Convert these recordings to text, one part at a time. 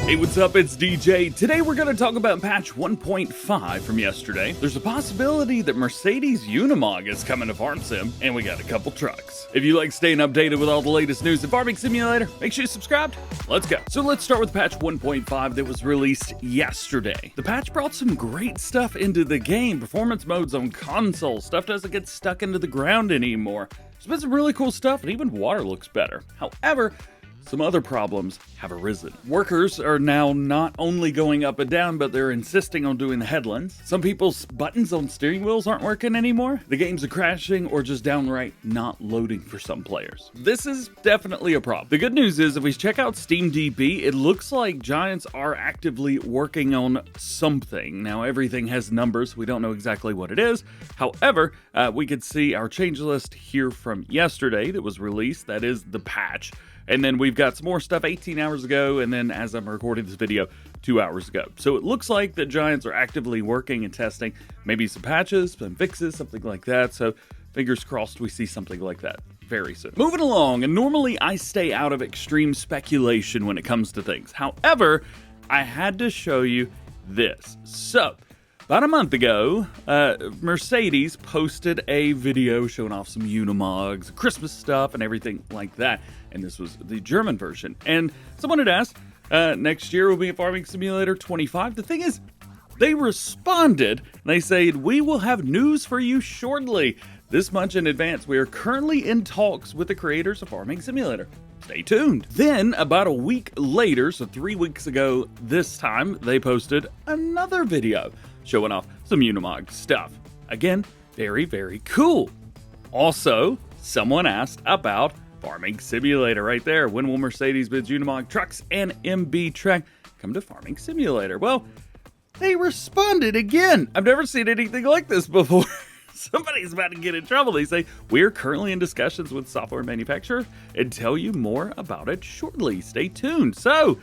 Hey, what's up? It's DJ. Today we're going to talk about patch 1.5 from yesterday. There's a possibility that Mercedes Unimog is coming to Farm Sim, and we got a couple trucks. If you like staying updated with all the latest news in Farming Simulator, make sure you subscribe. Let's go. So let's start with patch 1.5 that was released yesterday. The patch brought some great stuff into the game. Performance modes on console. Stuff doesn't get stuck into the ground anymore. There's been some really cool stuff, and even water looks better. However, some other problems have arisen. Workers are now not only going up and down, but they're insisting on doing the headlands. Some people's buttons on steering wheels aren't working anymore. The games are crashing or just downright not loading for some players. This is definitely a problem. The good news is if we check out SteamDB, it looks like Giants are actively working on something. Now everything has numbers. We don't know exactly what it is. However, we could see our change list here from yesterday that was released. That is the patch. And then we've got some more stuff 18 hours ago, and then as I'm recording this video, 2 hours ago. So it looks like the Giants are actively working and testing maybe some patches, some fixes, something like that. So fingers crossed we see something like that very soon. Moving along, and normally I stay out of extreme speculation when it comes to things. However, I had to show you this. So, about a month ago, Mercedes posted a video showing off some Unimogs, Christmas stuff, and everything like that. And this was the German version. And someone had asked, next year will be a Farming Simulator 25. The thing is, they responded. They said, we will have news for you shortly. This much in advance. We are currently in talks with the creators of Farming Simulator. Stay tuned. Then, about a week later, so 3 weeks ago this time, they posted another video showing off some Unimog stuff. Again, very, very cool. Also, someone asked about Farming Simulator right there. When will Mercedes-Benz Unimog trucks and MB Trek come to Farming Simulator? Well, they responded again. I've never seen anything like this before. Somebody's about to get in trouble. They say, we're currently in discussions with software manufacturer and tell you more about it shortly. Stay tuned. So,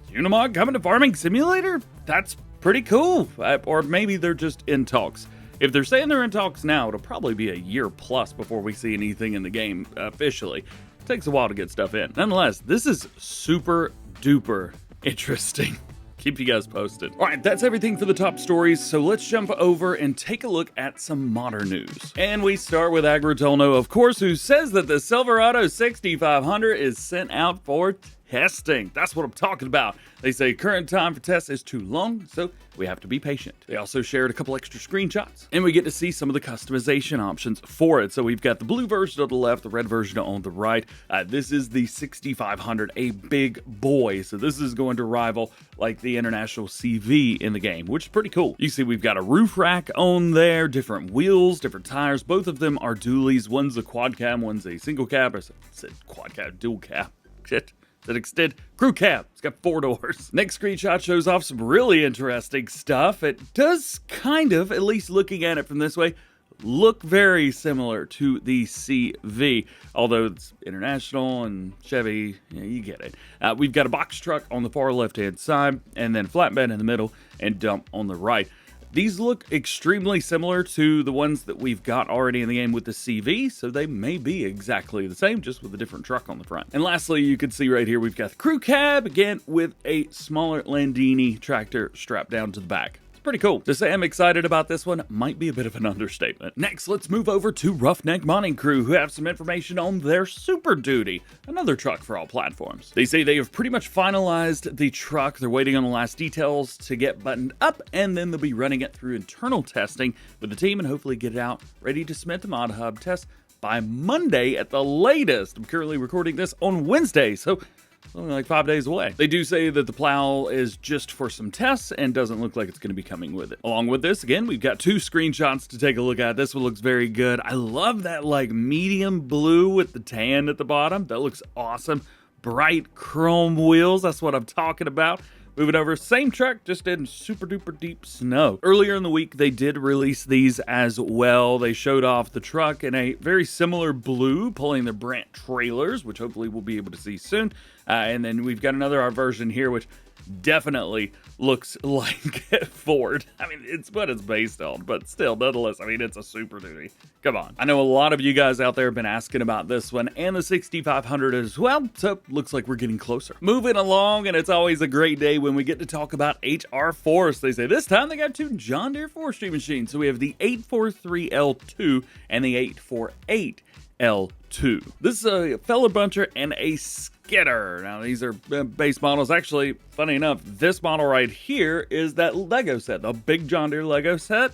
Unimog coming to Farming Simulator? That's pretty cool. Or maybe they're just in talks. If they're saying they're in talks now, it'll probably be a year plus before we see anything in the game officially. It takes a while to get stuff in. Nonetheless, this is super duper interesting. Keep you guys posted. All right, that's everything for the top stories, so let's jump over and take a look at some modern news. And we start with Agritolno, of course, who says that the Silverado 6500 is sent out for testing. That's what I'm talking about. They say current time for tests is too long, so we have to be patient. They also shared a couple extra screenshots, and we get to see some of the customization options for it. So we've got the blue version on the left, the red version on the right. This is the 6500, a big boy. So this is going to rival like the International CV in the game, which is pretty cool. You see we've got a roof rack on there, different wheels, different tires. Both of them are dualies. One's a quad cab, one's a single cab. I said quad cab, dual cab. Shit. That extend crew cab. It's got 4 doors. Next screenshot shows off some really interesting stuff. It does kind of, at least looking at it from this way, look very similar to the CV, although it's International and Chevy, you get it. We've got a box truck on the far left-hand side, and then flatbed in the middle, and dump on the right. These look extremely similar to the ones that we've got already in the game with the CV, so they may be exactly the same, just with a different truck on the front. And lastly, you can see right here, we've got the crew cab, again, with a smaller Landini tractor strapped down to the back. Pretty cool. To say I'm excited about this one might be a bit of an understatement. Next, let's move over to Roughneck Mining Crew, who have some information on their Superduty, another truck for all platforms. They say they have pretty much finalized the truck. They're waiting on the last details to get buttoned up, and then they'll be running it through internal testing with the team and hopefully get it out ready to submit to Mod Hub test by Monday at the latest. I'm currently recording this on Wednesday, so only like 5 days away. They do say that the plow is just for some tests and doesn't look like it's going to be coming with it. Along with this, again, we've got 2 screenshots to take a look at. This one looks very good. I love that like medium blue with the tan at the bottom. That looks awesome. Bright chrome wheels. That's what I'm talking about. Moving over, same truck, just in super duper deep snow. Earlier in the week, they did release these as well. They showed off the truck in a very similar blue, pulling their Brant trailers, which hopefully we'll be able to see soon. And then we've got another version here, which definitely looks like Ford. I mean, it's what it's based on, but still, nonetheless, I mean, it's a Super Duty. Come on. I know a lot of you guys out there have been asking about this one and the 6500 as well, so looks like we're getting closer. Moving along, and it's always a great day when we get to talk about HR Force. They say this time they got 2 John Deere forestry machines. So we have the 843L2 and the 848L2. This is a feller buncher and a skidder. Now, these are base models. Actually, funny enough, this model right here is that Lego set, the big John Deere Lego set.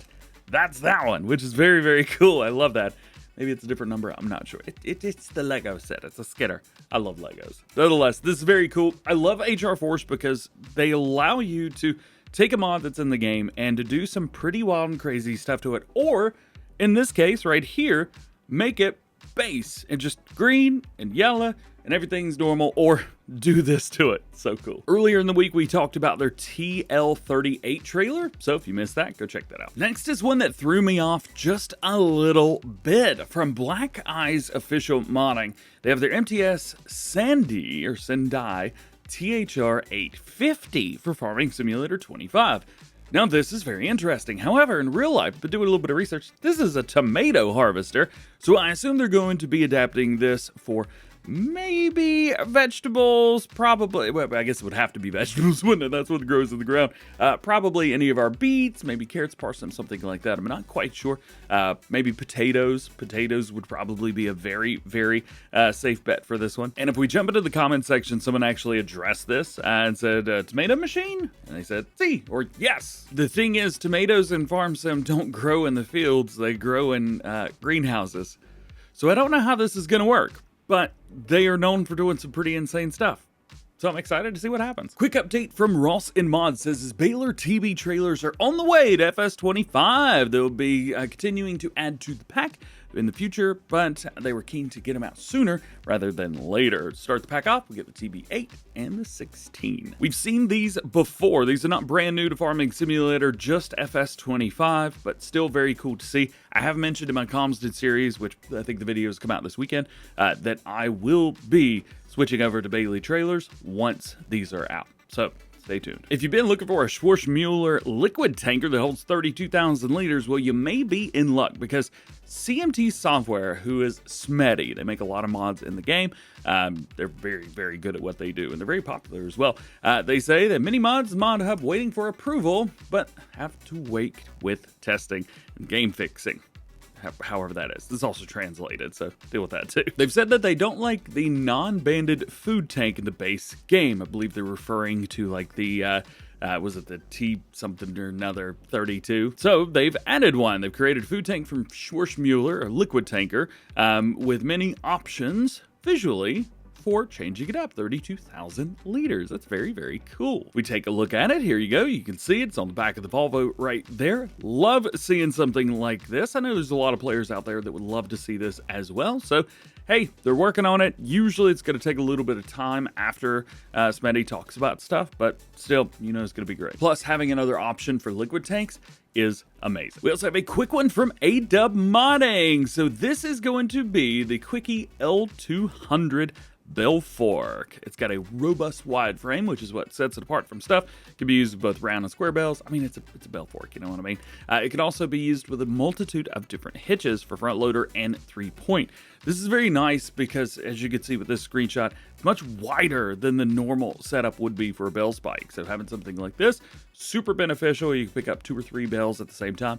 That's that one, which is very, very cool. I love that. Maybe it's a different number. I'm not sure. It's the Lego set. It's a skidder. I love Legos. Nonetheless, this is very cool. I love HR Force because they allow you to take a mod that's in the game and to do some pretty wild and crazy stuff to it. Or, in this case, right here, make it base and just green and yellow and everything's normal, or do this to it. So cool. Earlier in the week, we talked about their TL38 trailer, so if you missed that, go check that out. Next is one that threw me off just a little bit. From Black Eyes Official Modding, they have their MTS Sandy, or Sendai, THR 850 for Farming Simulator 25. Now, this is very interesting. However, in real life, but doing a little bit of research, this is a tomato harvester, so I assume they're going to be adapting this for maybe vegetables, probably, well, I guess it would have to be vegetables, wouldn't it? That's what grows in the ground. Probably any of our beets, maybe carrots, parsnips, something like that. I'm not quite sure. Maybe potatoes. Potatoes would probably be a very, very safe bet for this one. And if we jump into the comment section, someone actually addressed this and said, tomato machine? And they said, see, or yes. The thing is, tomatoes in Farm Sim don't grow in the fields. They grow in greenhouses. So I don't know how this is going to work, but they are known for doing some pretty insane stuff. So I'm excited to see what happens. Quick update from Ross in Mod says his Baylor TB trailers are on the way to FS25. They'll be continuing to add to the pack in the future, but they were keen to get them out sooner rather than later. To start the pack off, we get the TB8 and the 16. We've seen these before. These are not brand new to Farming Simulator, just FS25, but still very cool to see. I have mentioned in my Comsted series, which I think the videos come out this weekend, that I will be switching over to Bailey trailers once these are out. So stay tuned. If you've been looking for a Schwarzmueller liquid tanker that holds 32,000 liters, well, you may be in luck because CMT Software, who is Smetty, they make a lot of mods in the game. They're very, very good at what they do, and they're very popular as well. They say that many mods Mod Hub waiting for approval, but have to wait with testing and game fixing. However that is. This is also translated, so deal with that too. They've said that they don't like the non-banded food tank in the base game. I believe they're referring to like the, was it the T something or another 32? So they've added one. They've created a food tank from Schwarzmueller, a liquid tanker, with many options visually for changing it up. 32,000 liters. That's very, very cool. We take a look at it. Here you go. You can see it's on the back of the Volvo right there. Love seeing something like this. I know there's a lot of players out there that would love to see this as well. So, hey, they're working on it. Usually it's going to take a little bit of time after Smetty talks about stuff, but still, you know, it's going to be great. Plus, having another option for liquid tanks is amazing. We also have a quick one from AW Modding. So this is going to be the Quicke L200 Bale fork. It's got a robust wide frame, which is what sets it apart from stuff. It can be used with both round and square bales. I mean, it's a bale fork, you know what I mean? It can also be used with a multitude of different hitches for front loader and 3-point. This is very nice because, as you can see with this screenshot, it's much wider than the normal setup would be for a bale spike. So having something like this, super beneficial. You can pick up 2 or 3 bales at the same time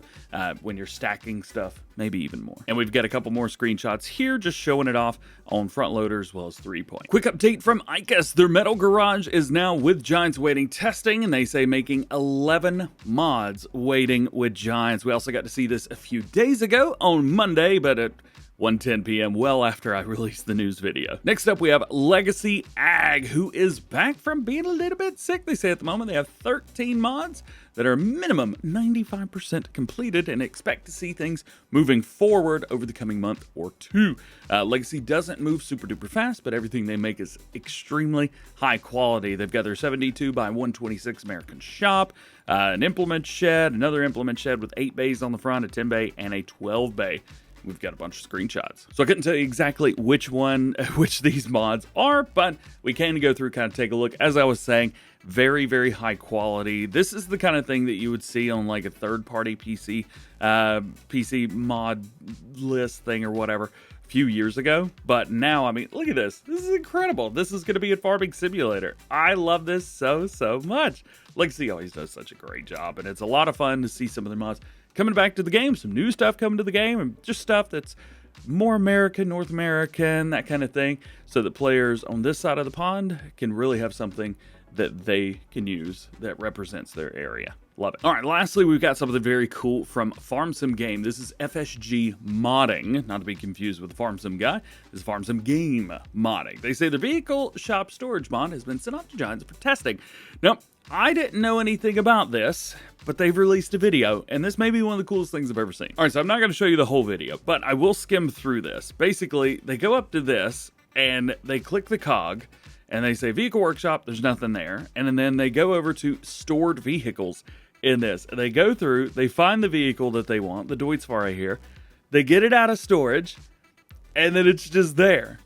when you're stacking stuff, maybe even more. And we've got a couple more screenshots here just showing it off on front loader as well as 3-point. Quick update from Ikas. Their metal garage is now with Giants waiting testing, and they say making 11 mods waiting with Giants. We also got to see this a few days ago on Monday, but it 1:10 p.m., well after I released the news video. Next up, we have Legacy Ag, who is back from being a little bit sick. They say at the moment they have 13 mods that are minimum 95% completed and expect to see things moving forward over the coming month or two. Legacy doesn't move super duper fast, but everything they make is extremely high quality. They've got their 72 by 126 American shop, an implement shed, another implement shed with 8 bays on the front, a 10 bay, and a 12 bay. We've got a bunch of screenshots. So I couldn't tell you exactly which these mods are, but we can go through, kind of take a look. As I was saying, very, very high quality. This is the kind of thing that you would see on like a third-party PC mod list thing or whatever a few years ago. But now, I mean, look at this. This is incredible. This is going to be a farming simulator. I love this so, so much. Legacy always does such a great job, and it's a lot of fun to see some of the mods coming back to the game, some new stuff coming to the game, and just stuff that's more American, North American, that kind of thing, so that players on this side of the pond can really have something that they can use that represents their area. Love it. All right, lastly, we've got something very cool from Farm Sim Game. This is FSG modding, not to be confused with the Farm Sim guy. This is Farm Sim Game modding. They say the vehicle shop storage mod has been sent off to Giants for testing. Now, I didn't know anything about this, but they've released a video, and this may be one of the coolest things I've ever seen. All right, so I'm not going to show you the whole video, but I will skim through this. Basically, they go up to this, and they click the cog, and they say Vehicle Workshop, there's nothing there. And then they go over to Stored Vehicles in this. They go through, they find the vehicle that they want, the Deutz-Fahr right here. They get it out of storage, and then it's just there.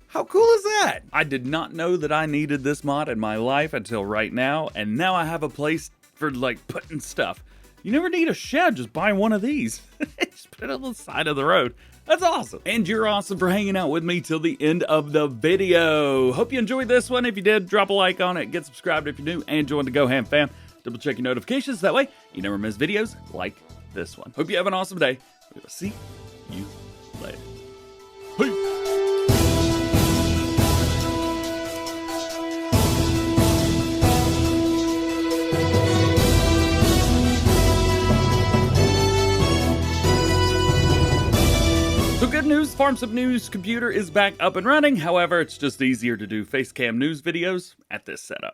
How cool is that? I did not know that I needed this mod in my life until right now, and now I have a place for like putting stuff. You never need a shed, just buy one of these. Just put it on the side of the road. That's awesome. And you're awesome for hanging out with me till the end of the video. Hope you enjoyed this one. If you did, drop a like on it, get subscribed if you're new, and join the DjGoHam fam. Double check your notifications, that way you never miss videos like this one. Hope you have an awesome day. We will see you later. Peace. So good news, Farm Sim News computer is back up and running. However, it's just easier to do face cam news videos at this setup.